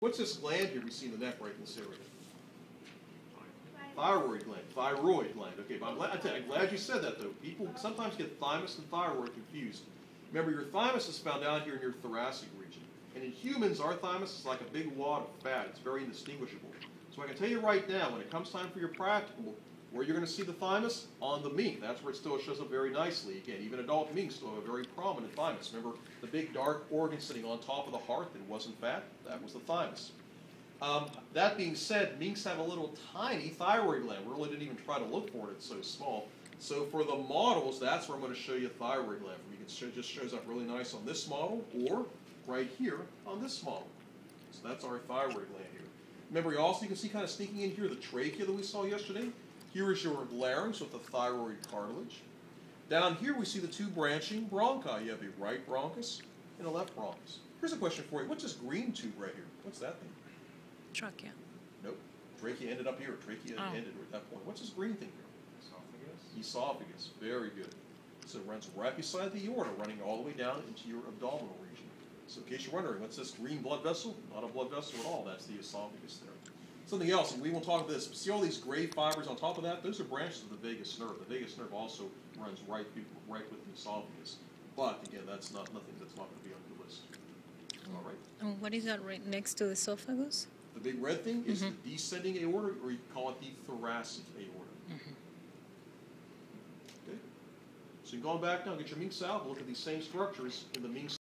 What's this gland here we see in the neck right in this area? Thyroid gland. Thyroid gland. Okay, but I'm glad you said that, though. People sometimes get thymus and thyroid confused. Remember, your thymus is found down here in your thoracic region. And in humans, our thymus is like a big wad of fat. It's very indistinguishable. So I can tell you right now, when it comes time for your practical, where you're going to see the thymus? On the mink. That's where it still shows up very nicely. Again, even adult minks still have a very prominent thymus. Remember the big dark organ sitting on top of the heart that wasn't fat? That was the thymus. That being said, minks have a little tiny thyroid gland. We really didn't even try to look for it. It's so small. So for the models, that's where I'm going to show you thyroid gland. It just shows up really nice on this model or right here on this model. So that's our thyroid gland here. Remember, you can see kind of sneaking in here the trachea that we saw yesterday. Here is your larynx with the thyroid cartilage. Down here we see the two branching bronchi. You have a right bronchus and a left bronchus. Here's a question for you. What's this green tube right here? What's that thing? Trachea. Nope. Trachea ended up here. Trachea ended at that point. What's this green thing here? Esophagus. Esophagus. Very good. So it runs right beside the aorta, running all the way down into your abdominal region. So in case you're wondering, what's this green blood vessel? Not a blood vessel at all. That's the esophagus there. Something else, and we won't talk about this. See all these gray fibers on top of that? Those are branches of the vagus nerve. The vagus nerve also runs right with the esophagus. But again, that's nothing that's not going to be on the list. All right. And what is that right next to the esophagus? The big red thing is the descending aorta, or you call it the thoracic aorta. Okay. So you're going back now, get your minks out, look at these same structures in the minks.